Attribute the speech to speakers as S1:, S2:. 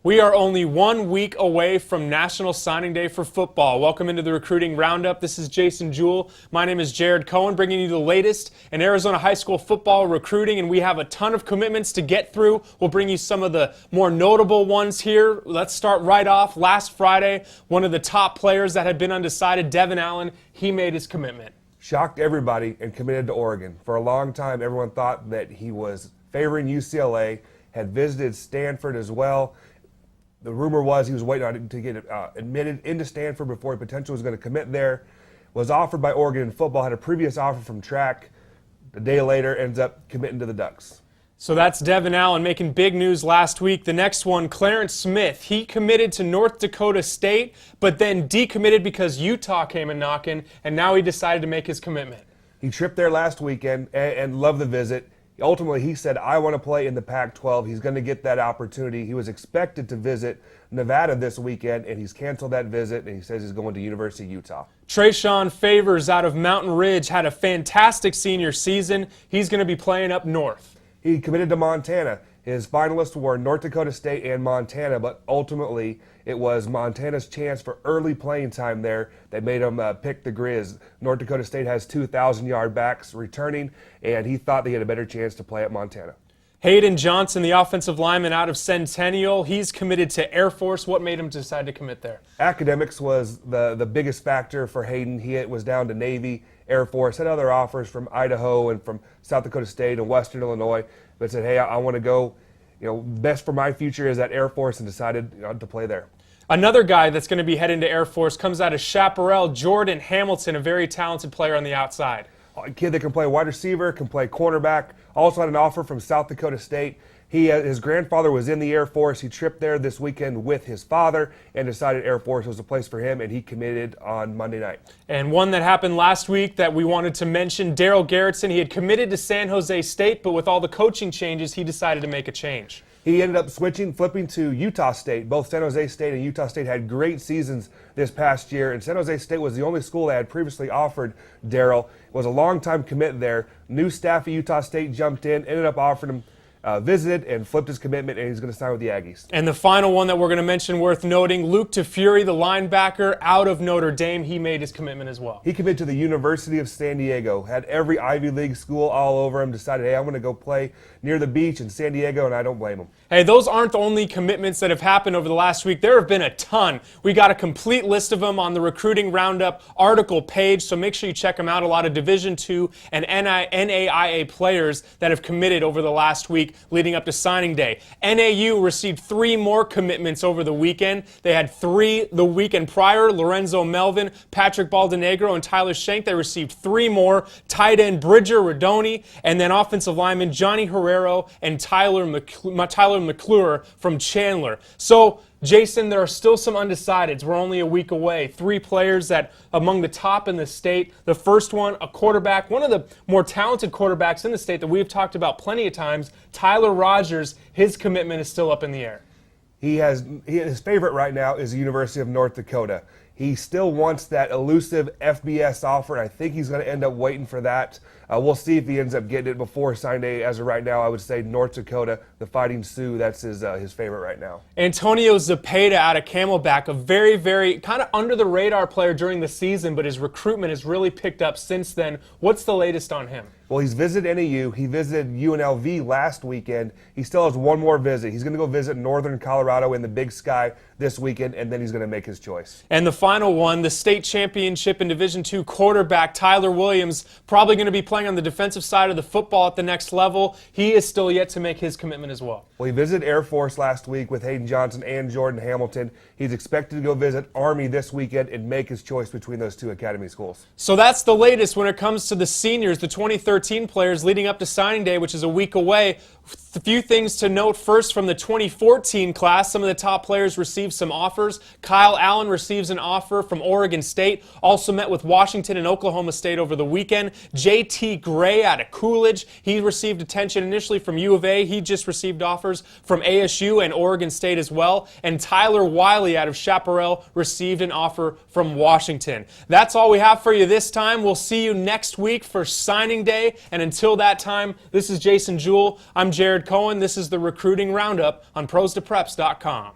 S1: We are only 1 week away from National Signing Day for football. Welcome into the Recruiting Roundup. This is Jason Jewell. My name is Jared Cohen, bringing you the latest in Arizona high school football recruiting, and we have a ton of commitments to get through. We'll bring you some of the more notable ones here. Let's start right off. Last Friday, one of the top players that had been undecided, Devin Allen, he made his commitment.
S2: Shocked everybody and committed to Oregon. For a long time, everyone thought that he was favoring UCLA, had visited Stanford as well. The rumor was he was waiting on to get admitted into Stanford before he potentially was going to commit there. Was offered by Oregon in football, had a previous offer from track. A day later, ends up committing to the Ducks.
S1: So that's Devin Allen making big news last week. The next one, Clarence Smith. He committed to North Dakota State, but then decommitted because Utah came a knocking, and now he decided to make his commitment.
S2: He tripped there last weekend and loved the visit. Ultimately, he said, I want to play in the Pac-12. He's going to get that opportunity. He was expected to visit Nevada this weekend, and he's canceled that visit, and he says he's going to University of Utah.
S1: Trayshawn Favors out of Mountain Ridge had a fantastic senior season. He's going to be playing up north.
S2: He committed to Montana. His finalists were North Dakota State and Montana, but ultimately it was Montana's chance for early playing time there that made him pick the Grizz. North Dakota State has 2,000-yard backs returning, and he thought they had a better chance to play at Montana.
S1: Hayden Johnson, the offensive lineman out of Centennial, he's committed to Air Force. What made him decide to commit there?
S2: Academics was the biggest factor for Hayden. He was down to Navy, Air Force, had other offers from Idaho and from South Dakota State and Western Illinois, but said, hey, I want to go, best for my future is at Air Force, and decided to play there.
S1: Another guy that's going to be heading to Air Force comes out of Chaparral, Jordan Hamilton, a very talented player on the outside.
S2: A kid that can play wide receiver, can play cornerback, also had an offer from South Dakota State. His grandfather was in the Air Force. He tripped there this weekend with his father and decided Air Force was the place for him, and he committed on Monday night.
S1: And one that happened last week that we wanted to mention, Daryl Garrettson. He had committed to San Jose State, but with all the coaching changes, he decided to make a change.
S2: He ended up flipping to Utah State. Both San Jose State and Utah State had great seasons this past year, and San Jose State was the only school that had previously offered Daryl. Was a long-time commit there. New staff at Utah State jumped in, ended up offering him, visited and flipped his commitment, and he's going to sign with the Aggies.
S1: And the final one that we're going to mention worth noting, Luke TeFury, the linebacker out of Notre Dame, he made his commitment as well.
S2: He committed to the University of San Diego, had every Ivy League school all over him, decided, hey, I'm going to go play near the beach in San Diego, and I don't blame him.
S1: Hey, those aren't the only commitments that have happened over the last week. There have been a ton. We got a complete list of them on the Recruiting Roundup article page, so make sure you check them out. A lot of Division II and NAIA players that have committed over the last week leading up to signing day. NAU received 3 more commitments over the weekend. They had 3 the weekend prior. Lorenzo Melvin, Patrick Baldenegro, and Tyler Schenk. They received 3 more. Tight end Bridger Rodoni, and then offensive lineman Johnny Herrero and Tyler McClure from Chandler. So, Jason, there are still some undecideds. We're only a week away. 3 players that among the top in the state. The first one, a quarterback, one of the more talented quarterbacks in the state that we've talked about plenty of times, Tyler Rogers. His commitment is still up in the air.
S2: His favorite right now is the University of North Dakota. He still wants that elusive FBS offer. I think he's going to end up waiting for that. We'll see if he ends up getting it before signing day. As of right now, I would say North Dakota, the Fighting Sioux, that's his favorite right now. Antonio
S1: Zepeda out of Camelback, a very, very kind of under-the-radar player during the season, but his recruitment has really picked up since then. What's the latest on him?
S2: Well, he's visited NAU. He visited UNLV last weekend. He still has one more visit. He's going to go visit Northern Colorado in the Big Sky this weekend, and then he's going to make his choice.
S1: And the final one, the state championship in Division II quarterback Tyler Williams, probably going to be playing on the defensive side of the football at the next level. He is still yet to make his commitment as well.
S2: Well, he visited Air Force last week with Hayden Johnson and Jordan Hamilton. He's expected to go visit Army this weekend and make his choice between those 2 academy schools.
S1: So that's the latest when it comes to the seniors, the 2013 players leading up to signing day, which is a week away. A few things to note. First, from the 2014 class, some of the top players received some offers. Kyle Allen receives an offer from Oregon State. Also met with Washington and Oklahoma State over the weekend. J.T. Gray out of Coolidge. He received attention initially from U of A. He just received offers from ASU and Oregon State as well. And Tyler Wiley out of Chaparral received an offer from Washington. That's all we have for you this time. We'll see you next week for signing day. And until that time, this is Jason Jewell. I'm Jared Cohen. This is the Recruiting Roundup on ProsToPreps.com.